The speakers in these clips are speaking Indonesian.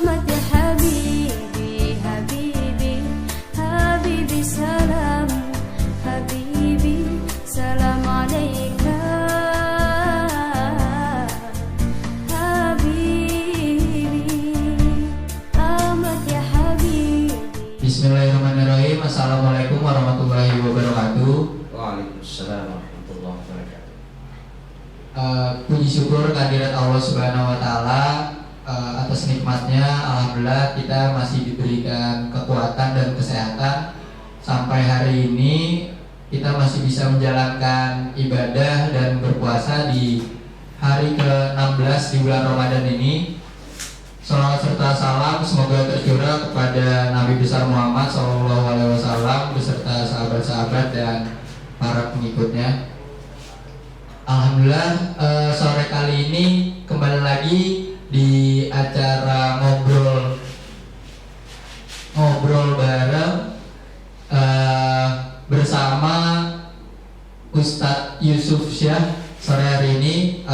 Ahmad ya Habibi, Habibi, Habibi salam, Habibi salam alaika, Habibi, Ahmad ya Habibi. Bismillahirrahmanirrahim. Assalamualaikum warahmatullahi wabarakatuh. Waalaikumsalam warahmatullahi wabarakatuh. Puji syukur kehadirat Allah Subhanahu wa taala atas nikmatnya. Alhamdulillah kita masih diberikan kekuatan dan kesehatan sampai hari ini kita masih bisa menjalankan ibadah dan berpuasa di hari ke-16 di bulan Ramadan ini. Salawat serta salam semoga tercurah kepada Nabi besar Muhammad SAW beserta sahabat-sahabat dan para pengikutnya. Alhamdulillah sore kali ini kembali lagi di acara ngobrol bareng bersama Ustadz Yusuf Syah. Sore hari ini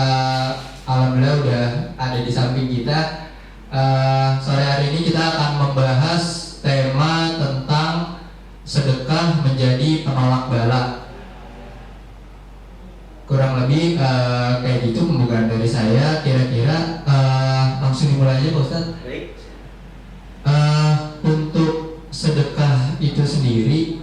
alhamdulillah udah ada di samping kita. Sore hari ini kita akan membahas tema tentang sedekah menjadi penolak bala. Kurang lebih kayak gitu pembukaan dari saya. Kira-kira langsung dimulai aja Pak Ustadz. Untuk sedekah itu sendiri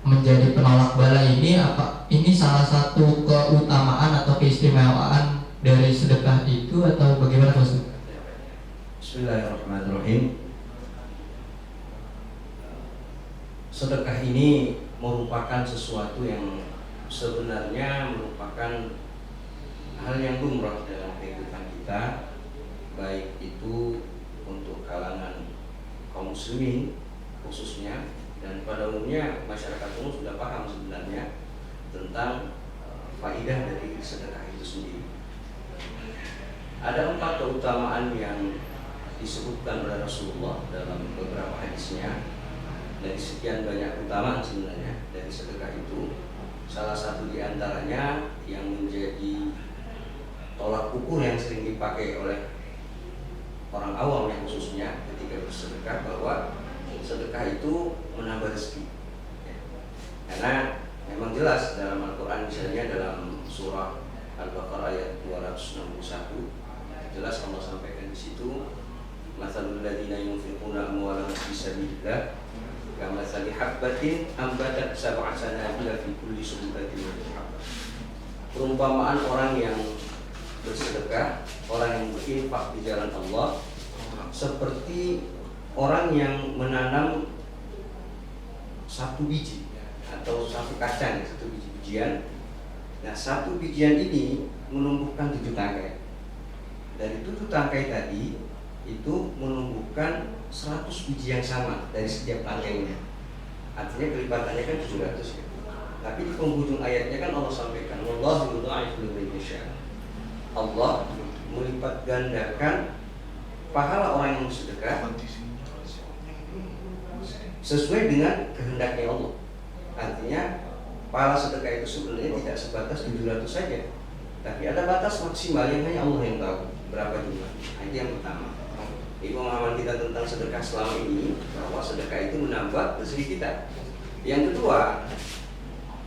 menjadi penolak bala ini apa? Ini salah satu keutamaan atau keistimewaan dari sedekah itu atau bagaimana Pak Ustadz? Bismillahirrahmanirrahim. Sedekah ini merupakan sesuatu yang sebenarnya merupakan hal yang lumrah dalam kehidupan kita, baik itu untuk kalangan kaum muslimin khususnya, dan pada umumnya masyarakat umum sudah paham sebenarnya tentang faidah dari sedekah itu sendiri. Ada 4 keutamaan yang disebutkan oleh Rasulullah dalam beberapa hadisnya. Dari sekian banyak keutamaan sebenarnya dari sedekah itu, salah satu di antaranya yang menjadi tolak ukur yang sering dipakai oleh orang awam yang khususnya ketika bersedekah, bahwa sedekah itu menambah rezeki. Karena memang jelas dalam Al-Quran, misalnya dalam surah Al-Baqarah ayat 261, jelas Allah sampaikan di situ, masalul ladzina yunfiquna amwalahum fi sabilillah kamatsali habbatin ambatat sab'a sanabila fi kulli sunbulatin mi'atu habbah. Perumpamaan orang yang bersedekah, orang yang berinfak di jalan Allah, seperti orang yang menanam satu biji atau satu kacang, satu biji-bijian. Nah, satu bijian ini menumbuhkan 7 tangkai. Dari 7 tangkai tadi itu menumbuhkan 100 biji yang sama dari setiap tangkainya. Artinya kelipatannya kan 700 ya. Tapi di penghujung ayatnya kan Allah sampaikan, wallahu yudha'ifu liman yasha'. Allah melipat gandakan pahala orang yang bersedekah sesuai dengan kehendaknya Allah. Artinya pahala sedekah itu sebenarnya tidak sebatas 700 saja, tapi ada batas maksimal yang hanya Allah yang tahu berapa jumlah. Itu yang pertama. Ini pemahaman kita tentang sedekah selama ini, bahwa sedekah itu menambah rezeki kita. Yang kedua,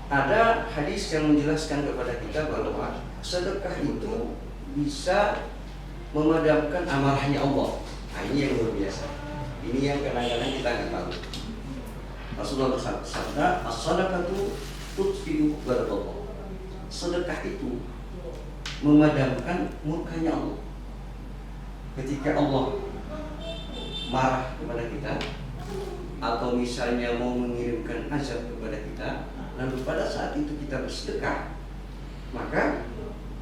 ada hadis yang menjelaskan kepada kita bahwa sedekah itu bisa memadamkan amarahnya Allah. Nah, ini yang luar biasa. Ini yang kadang-kadang kita nggak tahu. Rasulullah bersabda, as-sadaqatu tutfi'u ghadaballah. Sedekah itu memadamkan murkanya Allah. Ketika Allah marah kepada kita, atau misalnya mau mengirimkan azab kepada kita, lalu pada saat itu kita bersedekah, maka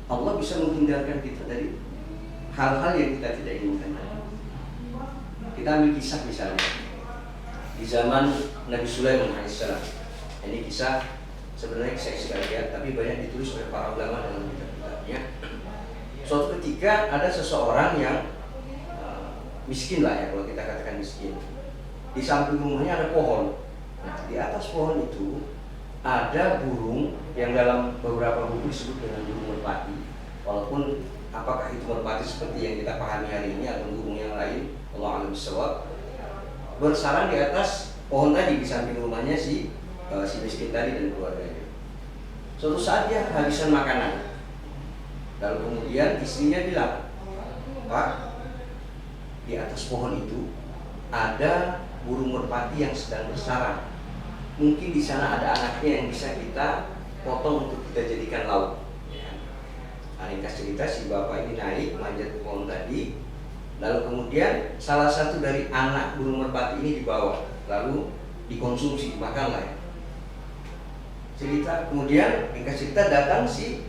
Allah bisa menghindarkan kita dari hal-hal yang kita tidak inginkan. Kita ambil kisah misalnya di zaman Nabi Sulaiman alaihissalam. Ini kisah sebenarnya kisah Israel, tapi banyak ditulis oleh para ulama dalam kitab-kitabnya. Suatu ketika ada seseorang yang miskin lah ya, kalau kita katakan miskin. Di samping rumahnya ada pohon. Nah, di atas pohon itu ada burung yang dalam beberapa buku disebut dengan burung merpati. Walaupun apakah itu merpati seperti yang kita pahami hari ini atau burung yang lain, Allah a'lam bishawab, bersarang di atas pohon tadi di samping rumahnya si miskin tadi dan keluarganya. Suatu saat dia kehabisan makanan, lalu kemudian istrinya bilang, Pak, di atas pohon itu ada burung merpati yang sedang bersarang. Mungkin di sana ada anaknya yang bisa kita potong untuk kita jadikan lauk. Nah, ringkas cerita, si bapak ini naik manjat ke pohon tadi, lalu kemudian salah satu dari anak burung merpati ini dibawa, lalu dikonsumsi, dimakan lah ya. Cerita kemudian ringkas cerita datang si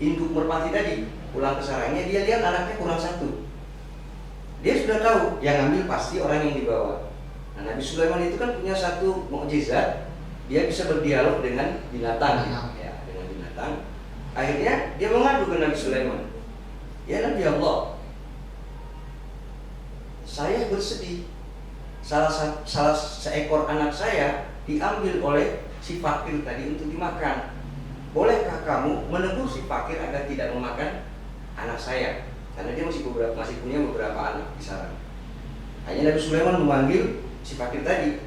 induk merpati tadi pulang ke sarangnya, dia lihat anaknya kurang satu. Dia sudah tahu yang ambil pasti orang yang dibawa. Nah, Nabi Sulaiman itu kan punya satu mukjizat, dia bisa berdialog dengan binatang, ya, dengan binatang. Akhirnya dia mengadu ke Nabi Sulaiman, ya Nabi Allah, saya bersedih, salah seekor anak saya diambil oleh si fakir tadi untuk dimakan. Bolehkah kamu menegur si fakir agar tidak memakan anak saya? Karena dia masih punya beberapa anak di sarang. Hanya Nabi Sulaiman memanggil si fakir tadi.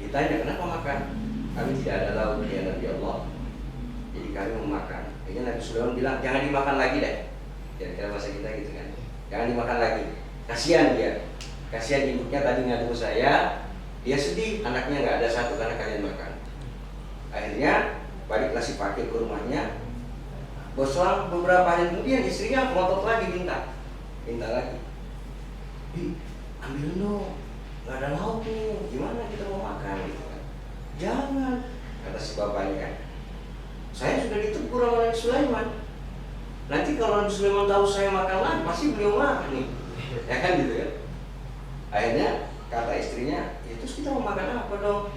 Ditanya, kenapa makan? Kami tidak ada lauk, ya Nabi Allah. Jadi kami memakan. Akhirnya Nabi Sulaiman bilang, jangan dimakan lagi deh. Kira-kira bahasa kita gitu kan. Jangan dimakan lagi. Kasihan dia. Kasihan induknya tadi ngadu saya. Dia sedih, anaknya nggak ada satu karena kalian makan. Akhirnya baliklah si fakir ke rumahnya. Berselang beberapa hari kemudian istrinya ngotot lagi minta lagi. Ambil dong, nggak ada lauk nih, gimana kita mau makan gitu kan? Jangan, kata si bapaknya kan. Saya sudah ditegur oleh Sulaiman. Nanti kalau Nabi Sulaiman tahu saya makan lagi, pasti beliau marah nih, ya kan gitu kan? Akhirnya kata istrinya, ya terus kita mau makan apa dong?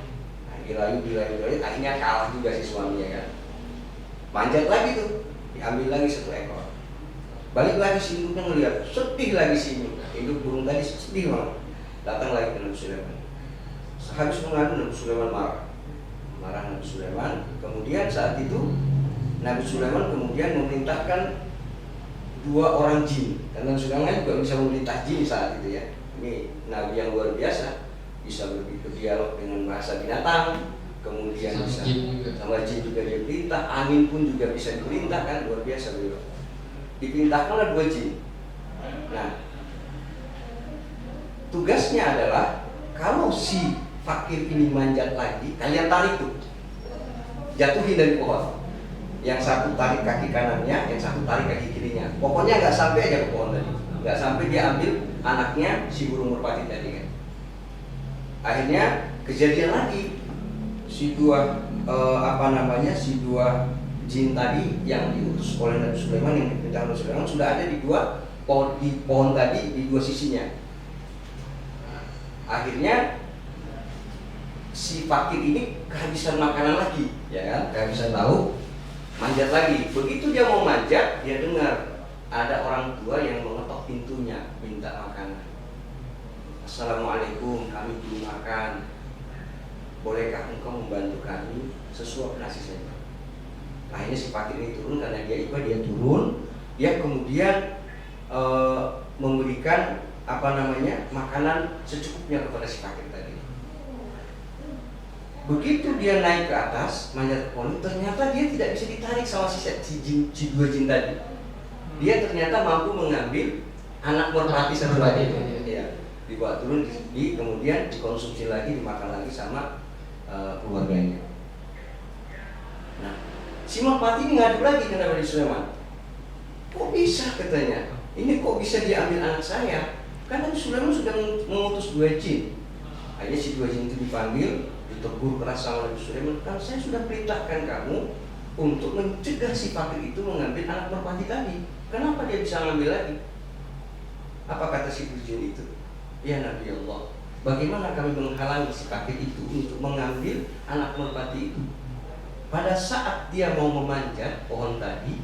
Nah, dirayu, akhirnya kalah juga si suaminya kan. Manjat lagi tuh. Diambil lagi satu ekor. Balik lagi si induknya ngeliat, sedih lagi si induk burung tadi sedih banget. Datang lagi ke Nabi Sulaiman. Habis mengadu, Nabi Sulaiman marah Nabi Sulaiman. Kemudian saat itu Nabi Sulaiman kemudian memerintahkan 2 orang jin. Karena Nabi Sulaiman juga bisa memerintah jin saat itu ya. Ini Nabi yang luar biasa, bisa berdialog dengan bahasa binatang. Kemudian bisa sama jin juga dia perintah, angin pun juga bisa diperintahkan, luar biasa beliau. Diperintahkanlah 2 jin. Nah, tugasnya adalah kalau si fakir ini manjat lagi, kalian tarik tuh, jatuhin dari pohon. Yang satu tarik kaki kanannya, yang satu tarik kaki kirinya. Pokoknya nggak sampai aja ke pohon tadi, nggak sampai dia ambil anaknya si burung merpati tadi kan. Akhirnya kejadian lagi. Si dua jin tadi yang diutus oleh Nabi Sulaiman, yang diperintahkan Nabi Sulaiman, sudah ada di pohon tadi di 2 sisinya. Akhirnya si fakir ini kehabisan makanan lagi, ya kan? Kehabisan lauk, manjat lagi. Begitu dia mau manjat, dia dengar ada orang tua yang mengetok pintunya minta makanan. Assalamualaikum, kami belum makan. Bolehkah engkau membantu kami sesuap nasi saja? Akhirnya si fakir ini turun, karena dia iba, dia turun. Dia kemudian memberikan makanan secukupnya kepada si fakir tadi. Begitu dia naik ke atas manjat pohon, ternyata dia tidak bisa ditarik sama si 2 jin tadi. Dia ternyata mampu mengambil anak merpati satu lagi. Ya, dibawa turun, kemudian dikonsumsi lagi, dimakan lagi sama keluarganya. Nah, si merpati ini ngadu lagi ke Nabi Sulaiman. Kok bisa, katanya, ini kok bisa diambil anak saya? Kan Nabi Sulaiman sudah mengutus 2 jin. Akhirnya si 2 jin itu dipanggil, ditegur keras sama Nabi Sulaiman. Kan saya sudah perintahkan kamu untuk mencegah si fakir itu mengambil anak merpati tadi. Kenapa dia bisa ngambil lagi? Apa kata si jin itu? Ya Nabi Allah, bagaimana kami menghalangi si fakir itu untuk mengambil anak merpati itu? Pada saat dia mau memanjat pohon tadi,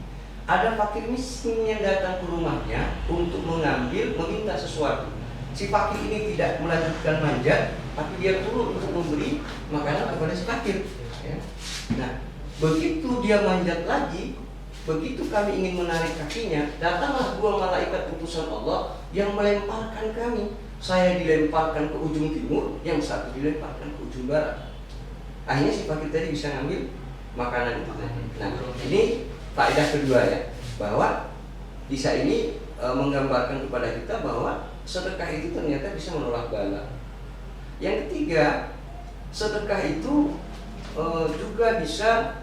ada fakir miskin yang datang ke rumahnya untuk meminta sesuatu. Si fakir ini tidak melanjutkan manjat, tapi dia turun untuk memberi makanan kepada si fakir. Ya. Nah, begitu dia manjat lagi, begitu kami ingin menarik kakinya, datanglah dua malaikat utusan Allah yang melemparkan kami. Saya dilemparkan ke ujung timur, yang satu dilemparkan ke ujung barat. Akhirnya si fakir tadi bisa ngambil makanan itu tadi. Nah, ini faedah kedua ya, bahwa kisah ini menggambarkan kepada kita bahwa sedekah itu ternyata bisa menolak bala. Yang ketiga, sedekah itu juga bisa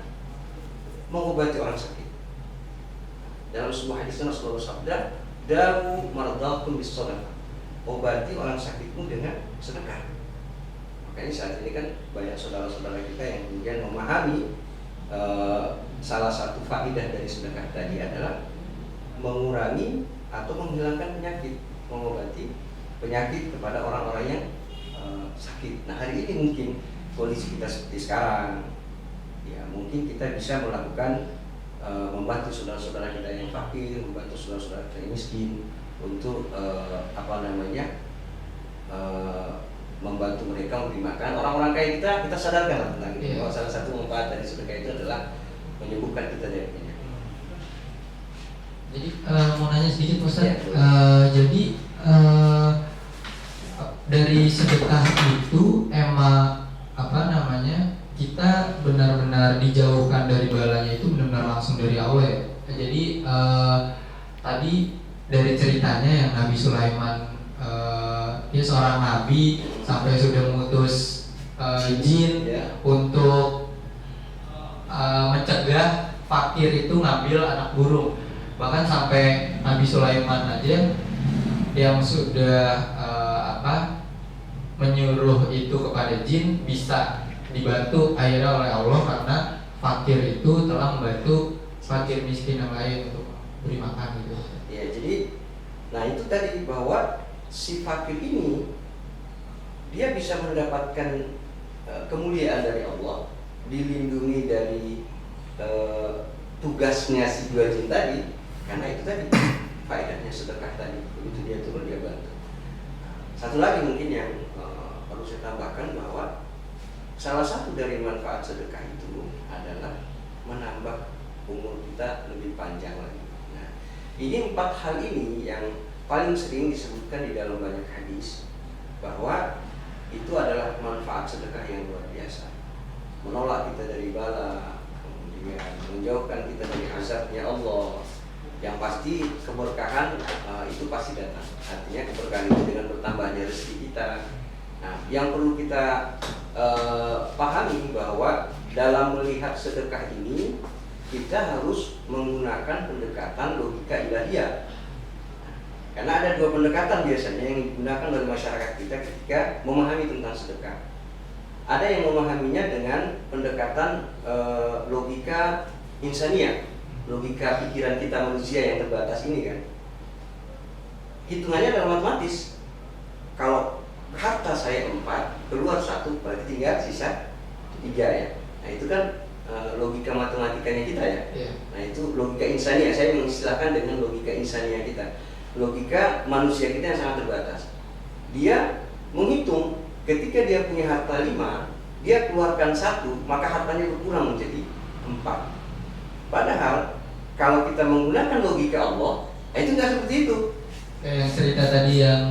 mengobati orang sakit. Dalam sebuah hadis Rasulullah sabda, "Dawu mardakum bis-shadaqah." Obati orang sakitmu dengan sedekah. Makanya saat ini kan banyak saudara-saudara kita yang kemudian memahami salah satu faedah dari sedekah tadi adalah mengurangi atau menghilangkan penyakit, mengobati penyakit kepada orang-orang yang sakit. Nah, hari ini mungkin kondisi kita seperti sekarang, ya mungkin kita bisa melakukan membantu saudara-saudara kita yang fakir, membantu saudara-saudara kita yang miskin untuk membantu mereka memberi makan. Orang-orang kaya kita sadarkan lah tentang itu, bahwa salah satu manfaat dari sedekah itu adalah menyembuhkan kita dari penyakit. Jadi mau nanya sedikit Ustaz, jadi dari sedekah itu emang kita benar-benar dijauhkan dari balanya itu benar-benar langsung dari Allah ya. Jadi tadi dari ceritanya yang Nabi Sulaiman, dia seorang nabi sampai sudah mengutus jin untuk mencegah fakir itu ngambil anak burung. Bahkan sampai Nabi Sulaiman aja yang sudah menyuruh itu kepada jin bisa dibantu akhirnya oleh Allah, karena fakir itu telah membantu fakir miskin yang lain untuk beri makan gitu. Ya, jadi nah itu tadi bahwa si fakir ini dia bisa mendapatkan kemuliaan dari Allah, dilindungi dari tugasnya si dua jin tadi, karena itu tadi faedahnya sedekah tadi, begitu dia turun dia bantu. Satu lagi mungkin yang perlu saya tambahkan, bahwa salah satu dari manfaat sedekah itu adalah menambah umur kita lebih panjang lagi. Nah, ini 4 hal ini yang paling sering disebutkan di dalam banyak hadis, bahwa itu adalah manfaat sedekah yang luar biasa, menolak kita dari bala, kemudian menjauhkan kita dari azabnya Allah. Yang pasti keberkahan itu pasti datang. Artinya keberkahan itu dengan bertambahnya rezeki kita. Nah, yang perlu kita pahami bahwa dalam melihat sedekah ini kita harus menggunakan pendekatan logika ilahiyah. Karena ada 2 pendekatan biasanya yang digunakan oleh masyarakat kita ketika memahami tentang sedekah. Ada yang memahaminya dengan pendekatan logika insaniah, logika pikiran kita manusia yang terbatas ini kan. Hitungannya adalah matematis. Kalau harta saya 4, keluar 1, berarti tinggal sisa 3 ya. Nah itu kan logika matematikanya kita ya. Nah itu logika insaniah, saya mengistilahkan dengan logika insaniah kita, logika manusia kita yang sangat terbatas. Dia menghitung ketika dia punya harta 5, dia keluarkan 1, maka hartanya berkurang menjadi 4. Padahal kalau kita menggunakan logika Allah, itu nggak seperti itu. Kayak yang cerita tadi yang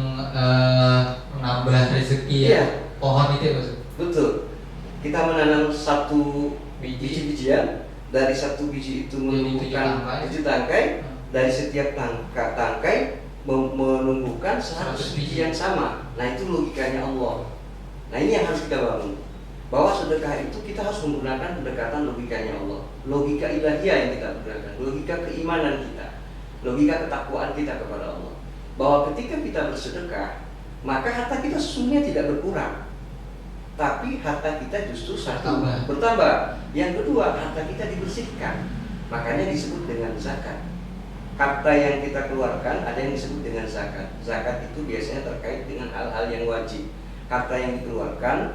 menambah rezeki ya, pohon itu ya Mas? Betul. Kita menanam 1 biji-bijian, dari 1 biji itu menumbuhkan 7 tangkai, dari setiap tangkai menumbuhkan 100 biji yang sama. Nah itu logikanya Allah. Nah ini yang harus kita bangun, bahwa sedekah itu kita harus menggunakan pendekatan logikanya Allah, logika ilahiyah yang kita gunakan, logika keimanan kita, logika ketakwaan kita kepada Allah, bahwa ketika kita bersedekah, maka harta kita sesungguhnya tidak berkurang, tapi harta kita justru bertambah. Yang kedua, harta kita dibersihkan, makanya disebut dengan zakat. Harta yang kita keluarkan ada yang disebut dengan zakat. Zakat itu biasanya terkait dengan hal-hal yang wajib. Harta yang dikeluarkan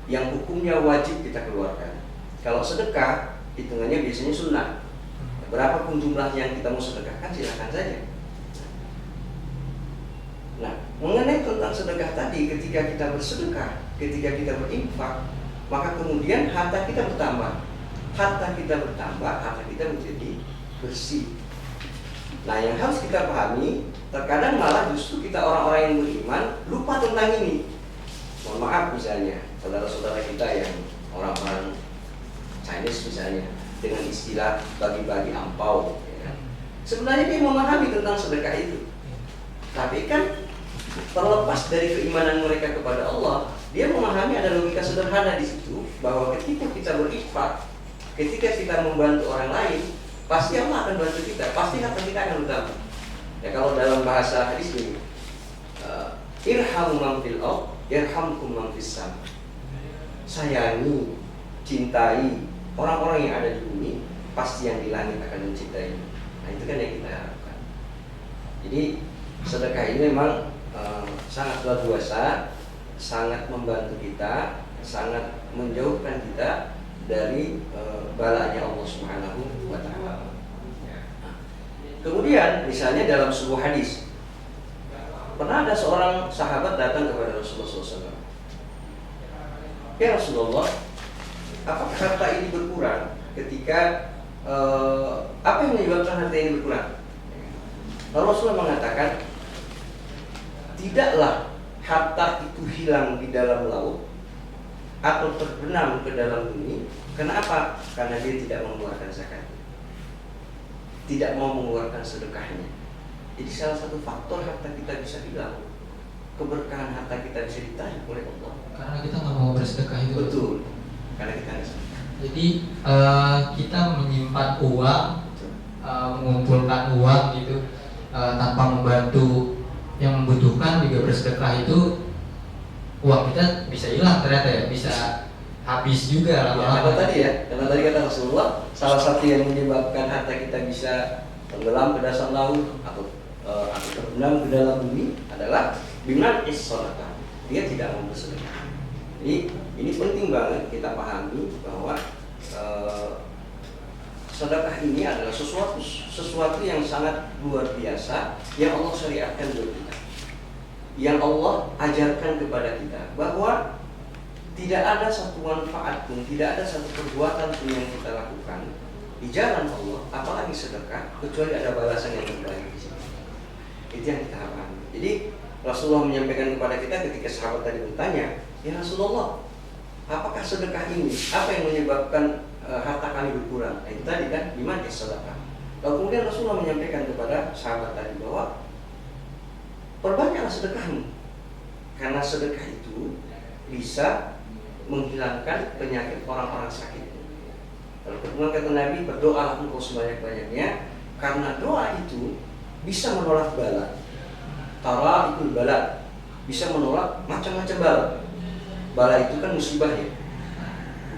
yang hukumnya wajib kita keluarkan. Kalau sedekah, hitungannya biasanya sunnah. Berapapun jumlah yang kita mau sedekahkan, silakan saja. Nah, mengenai tentang sedekah tadi, ketika kita bersedekah, ketika kita berinfak, maka kemudian harta kita bertambah. Harta kita bertambah, harta kita menjadi bersih. Nah, yang harus kita pahami, terkadang malah justru kita orang-orang yang beriman lupa tentang ini. Mohon maaf misalnya, saudara-saudara kita yang orang-orang Chinese misalnya, dengan istilah bagi-bagi ampau, ya. Sebenarnya dia memahami tentang sedekah itu, tapi kan terlepas dari keimanan mereka kepada Allah, dia memahami ada logika sederhana di situ, bahwa ketika kita berinfak, ketika kita membantu orang lain, pasti Allah akan bantu kita, pasti harta kita akan utama. Ya, kalau dalam bahasa hadis ini, irhamu man fil ardh yarhamkum man fis sama. Sayangi, cintai orang-orang yang ada di bumi, pasti yang di langit akan mencintai. Nah, itu kan yang kita harapkan. Jadi sedekah ini memang sangat luar biasa, sangat membantu kita, sangat menjauhkan kita dari balanya Allah Subhanahu wa taala. Kemudian misalnya dalam sebuah hadis, pernah ada seorang sahabat datang kepada Rasulullah SAW. Ya Rasulullah, apakah harta ini berkurang ketika apa yang menyebabkan harta ini berkurang? Lalu Rasulullah mengatakan, tidaklah harta itu hilang di dalam laut atau terbenam ke dalam bumi. Kenapa? Karena dia tidak mengeluarkan zakat, tidak mau mengeluarkan sedekahnya. Jadi salah satu faktor harta kita bisa hilang, keberkahan harta kita bisa ditarik oleh Allah. Karena kita nggak mau bersedekah itu. Betul. Karena kita nggak sedekah. Jadi kita menyimpan uang, mengumpulkan uang gitu, tanpa membantu yang membutuhkan, juga bersedekah itu uang kita bisa hilang ternyata ya, bisa habis juga lama-lama. Karena tadi kata Rasulullah, salah satu yang menyebabkan harta kita bisa tenggelam ke dasar laut atau terbenam ke dalam bumi adalah biman is-shadaqah. Dia tidak mau bersedekah. Jadi ini penting banget kita pahami bahwa sedekah ini adalah sesuatu yang sangat luar biasa yang Allah syariatkan buat kita, yang Allah ajarkan kepada kita, bahwa tidak ada satu manfaat pun, tidak ada satu perbuatan pun yang kita lakukan di jalan Allah, apalagi sedekah, kecuali ada balasan yang terbaik di sini. Itu yang kita pahami. Jadi Rasulullah menyampaikan kepada kita ketika sahabat tadi bertanya, ya Rasulullah, apakah sedekah ini, apa yang menyebabkan harta kami berkurang? Nah, itu tadi kan, gimana sedekah? Lalu kemudian Rasulullah menyampaikan kepada sahabat tadi bahwa perbanyaklah sedekahmu, karena sedekah itu bisa menghilangkan penyakit orang-orang sakit. Lalu kemudian kata Nabi, berdoalah engkau sebanyak-banyaknya, karena doa itu bisa menolak bala. Tara ikul bala, bisa menolak macam-macam bala. Bala itu kan musibah ya,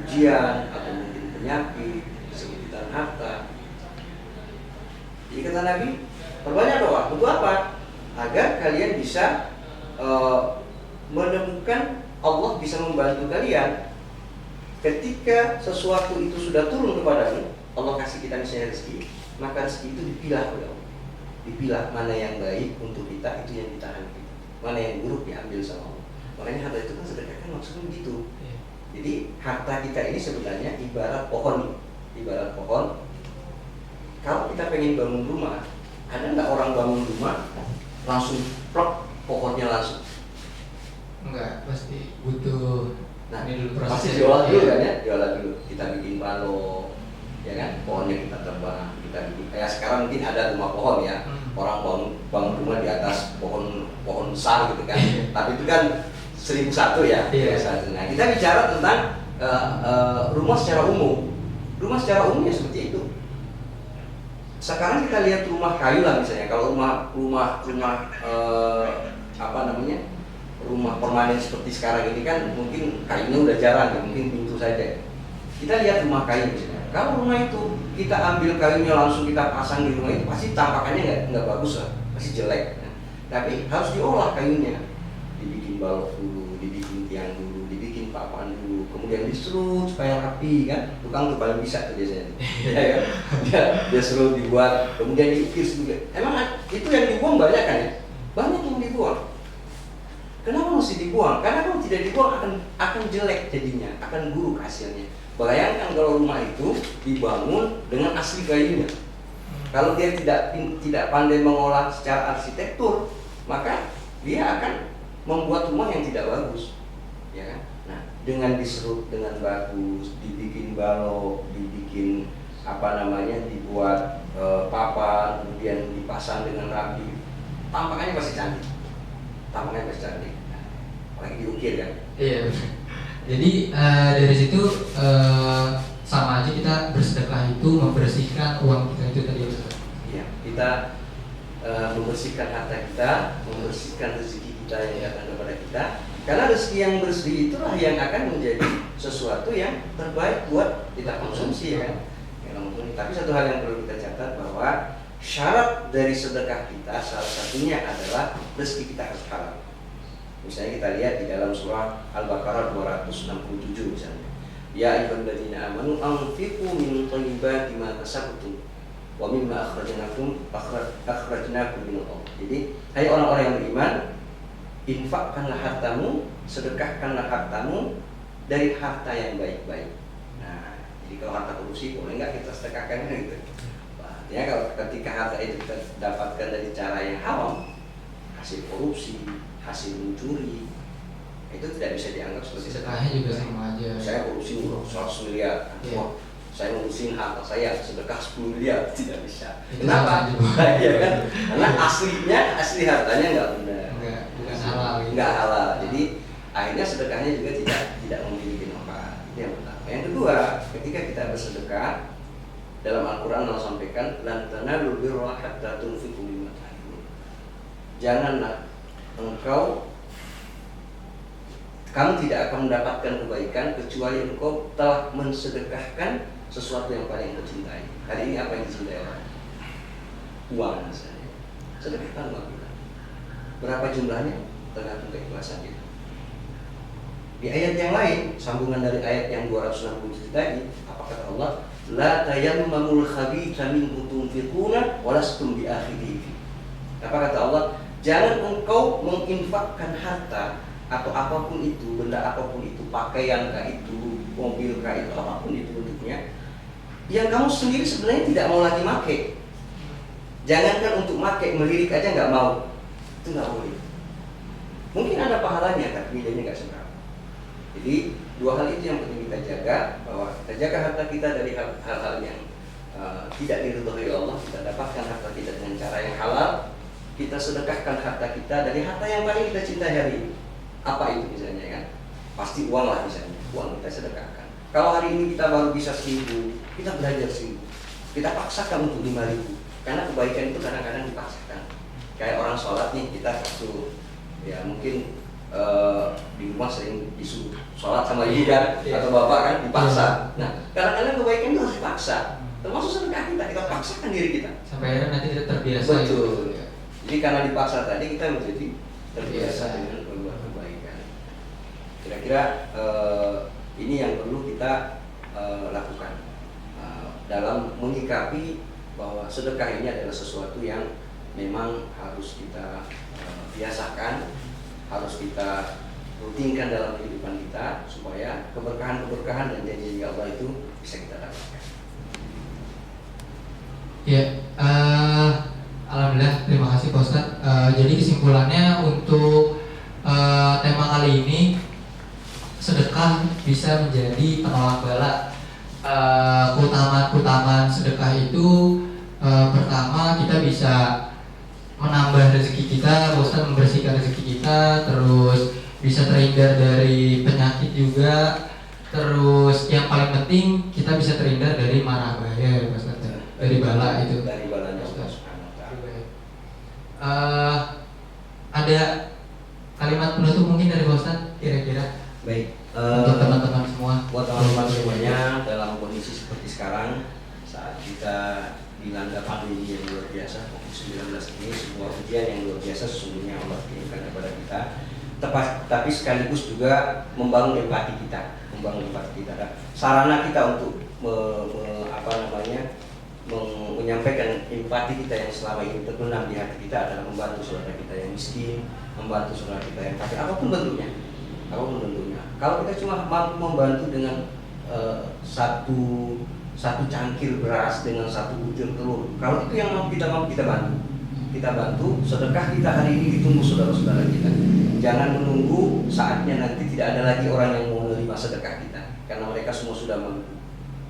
ujian atau mungkin penyakit, kesempitan harta. Jadi kata Nabi, perbanyak doa. Untuk apa? Agar kalian bisa menemukan Allah bisa membantu kalian ketika sesuatu itu sudah turun kepadamu. Allah kasih kita misalnya rezeki, maka rezeki itu dipilah oleh Allah. Dipilah mana yang baik untuk kita, itu yang ditahan kita. Mana yang buruk diambil sama Allah. Makanya harta itu kan sedekah kan maksudnya begitu. Jadi harta kita ini sebenarnya ibarat pohon. Ibarat pohon. Kalau kita pengen bangun rumah, ada nggak orang bangun rumah langsung plok pohonnya langsung? Enggak, pasti butuh. Nah, ini dulu proses. pasti diolah dulu kan ya, diolah dulu. Kita bikin balok, ya kan? Pohonnya kita tebang, kita bikin. Kayak sekarang mungkin ada rumah pohon ya, orang bangun rumah di atas pohon besar gitu kan. Tapi itu kan 1001 ya. Nah, kita bicara tentang rumah secara umum. Rumah secara umumnya seperti itu. Sekarang kita lihat rumah kayu lah misalnya. Kalau rumah rumah permanen seperti sekarang ini kan mungkin kayunya udah jarang ya, mungkin pintu saja. Kita lihat rumah kayu misalnya. Kalau rumah itu kita ambil kayunya langsung kita pasang di rumah itu, pasti tampakannya nggak bagus lah, pasti jelek. Nah, tapi harus diolah kayunya, dibikin balok dulu, dibikin tiang dulu, dibikin papan dulu, kemudian diserut supaya rapi kan. Tukang tuh paling bisa tuh biasanya. Ya kan? Dia serut dibuat, kemudian diukir juga. Emang itu yang dibuang banyak kan ya? Banyak yang dibuang. Kenapa mesti dibuang? Karena kalau tidak dibuang akan jelek jadinya, akan buruk hasilnya. Bayangkan kalau rumah itu dibangun dengan asli kayunya, Kalau dia tidak pandai mengolah secara arsitektur, maka dia akan membuat rumah yang tidak bagus, ya kan? Nah, dengan diserut dengan bagus, dibikin balok, dibikin dibuat papan, kemudian dipasang dengan rapi, tampaknya pasti cantik. Tampaknya pasti cantik. Nah, apalagi diukir kan? Iya. Jadi dari situ sama aja kita bersedekah itu membersihkan uang kita itu tadi. Iya, kita membersihkan harta kita, membersihkan rezeki kita yang datang kepada kita. Karena rezeki yang bersih itulah yang akan menjadi sesuatu yang terbaik buat kita konsumsi, ya kan? Tapi satu hal yang perlu kita catat bahwa syarat dari sedekah kita salah satunya adalah rezeki kita harus halal. Misalnya kita lihat di dalam surah Al-Baqarah 267 misalnya. Ya ayyuhalladzina amanu anfiqu min thayyibati ma kasabtum wa mimma akhrajnakum min al-ardh. Jadi, hai orang-orang yang beriman, infakkanlah hartamu, sedekahkanlah hartamu dari harta yang baik-baik. Nah, jadi kalau harta korupsi boleh nggak kita sedekahkan gitu? Artinya kalau ketika harta itu kita dapatkan dari cara yang haram, hasil korupsi, hasil mencuri, itu tidak bisa dianggap sebagai sedekahnya juga sama aja. Saya korupsi 100 miliar, wah, saya ngurusin harta saya sedekah 10 miliar, tidak bisa. Kenapa? Ya kan? Karena asli hartanya nggak benar, bukan halal. Nggak halal. Jadi akhirnya sedekahnya juga tidak memiliki manfaat. Itu yang pertama. Yang kedua, ketika kita bersedekah, dalam Al-Quran Allah sampaikan, lan tanalul birra hatta tunfiqu mimma tuhibbun. Janganlah kamu tidak akan mendapatkan kebaikan kecuali engkau telah mensedekahkan sesuatu yang paling engkau cintai. Hari ini apa yang dicintai orang? Uang misalnya. Sedekahkan uang kita. Berapa jumlahnya? Tergantung keikhlasan kita. Di ayat yang lain, sambungan dari ayat yang 267 tadi, apa kata Allah? La tayammamul khabitha minhu tunfiquna walastum biakhirihi. Apa kata Allah? Jangan engkau menginfakkan harta atau apapun itu, benda apapun itu, pakaian kah itu, mobil kah itu, apapun itu bentuknya, yang kamu sendiri sebenarnya tidak mau lagi make. Jangankan untuk make, melirik aja nggak mau, itu nggak boleh. Mungkin ada pahalanya, tapi nilainya nggak seberapa. Jadi dua hal itu yang penting kita jaga, bahwa kita jaga harta kita dari hal-hal yang tidak diridhoi Allah. Kita dapatkan harta kita dengan cara yang halal. Kita sedekahkan harta kita dari harta yang paling kita cintai hari ini. Apa itu misalnya kan? Pasti uang lah misalnya. Uang kita sedekahkan. Kalau hari ini kita baru bisa 1.000, kita belajar 1.000. Kita paksakan untuk 5.000. Karena kebaikan itu kadang-kadang dipaksakan. Kayak orang sholat nih, kita satu, ya mungkin di rumah sering disuruh sholat sama ibu kan, atau bapak kan, dipaksa. Nah, kadang-kadang kebaikan itu harus dipaksa. Termasuk sedekah kita paksakan diri kita. Sampai akhirnya nanti kita terbiasa. Betul. Jadi karena dipaksa tadi kita menjadi terbiasa dengan berbuat kebaikan. Kira-kira ini yang perlu kita lakukan dalam menyikapi bahwa sedekah ini adalah sesuatu yang memang harus kita biasakan, harus kita rutinkan dalam kehidupan kita supaya keberkahan-keberkahan dan janji Allah itu bisa kita dapatkan. Ya, alhamdulillah, terima kasih Pak Ustadz. Jadi kesimpulannya untuk tema kali ini, sedekah bisa menjadi penolak bala. Keutamaan sedekah itu pertama kita bisa menambah rezeki kita, Pak Ustadz, membersihkan rezeki kita, terus bisa terhindar dari penyakit juga, terus yang paling penting kita bisa terhindar dari mara bahaya, Pak Ustadz, dari bala itu. Dari balanya Allah Subhanahu wa Ta'ala. Ada kalimat penutup mungkin dari Pak Ustadz kira-kira? Baik, untuk teman-teman semua, buat teman-teman semuanya dalam kondisi seperti sekarang, saat kita dilanda pandemi yang luar biasa COVID-19 ini, sebuah ujian yang luar biasa sesungguhnya Allah kirimkan kepada kita, tapi sekaligus juga membangun empati kita. Sarana kita untuk menyampaikan empati kita yang selama ini terbenam di hati kita adalah membantu saudara kita yang miskin, membantu saudara kita yang kafir, apapun bentuknya. Kalau kita cuma mampu membantu dengan satu satu cangkir beras dengan satu butir telur. Kalau itu yang mau kita bantu. Kita bantu, sedekah kita hari ini ditunggu saudara-saudara kita. Jangan menunggu saatnya nanti tidak ada lagi orang yang mau menerima sedekah kita, karena mereka semua sudah mampu.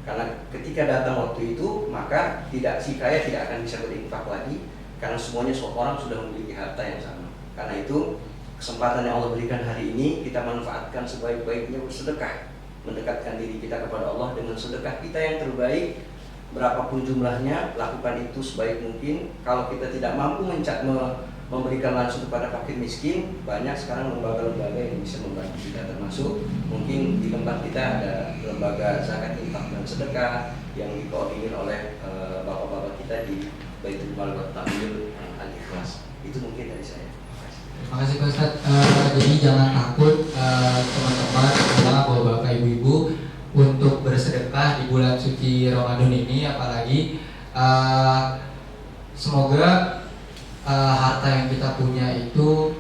Karena ketika datang waktu itu, maka si kaya tidak akan bisa berinfak lagi, karena semuanya orang sudah memiliki harta yang sama. Karena itu kesempatan yang Allah berikan hari ini kita manfaatkan sebaik-baiknya bersedekah, mendekatkan diri kita kepada Allah dengan sedekah kita yang terbaik. Berapapun jumlahnya, lakukan itu sebaik mungkin. Kalau kita tidak mampu memberikan langsung kepada fakir miskin, banyak sekarang lembaga-lembaga yang bisa membantu kita, termasuk mungkin di tempat kita ada lembaga zakat, infak dan sedekah yang dikoordinir oleh bapak-bapak kita di Baitul Mal wa Ta'mir Al-Ikhlas. Itu mungkin dari saya. Terima kasih Pak Ustadz. Jadi jangan takut teman-teman, bapak-bapak, ibu-ibu, untuk bersedekah di bulan suci Ramadan ini, apalagi semoga harta yang kita punya itu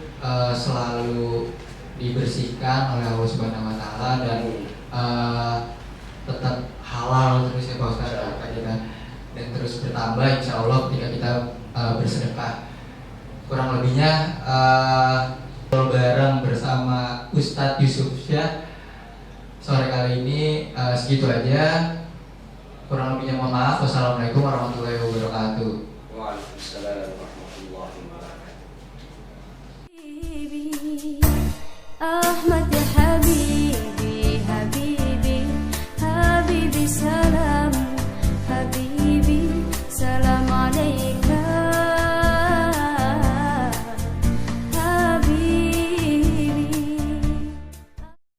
selalu dibersihkan oleh Allah Subhanahu wa Ta'ala dan tetap halal terus ya Pak Ustadz harta kita, dan terus bertambah insya Allah ketika kita bersedekah. Kurang lebihnya bareng bersama Ustadz Yusuf Syah sore kali ini segitu aja. Kurang lebihnya mohon maaf. Wassalamualaikum warahmatullahi wabarakatuh.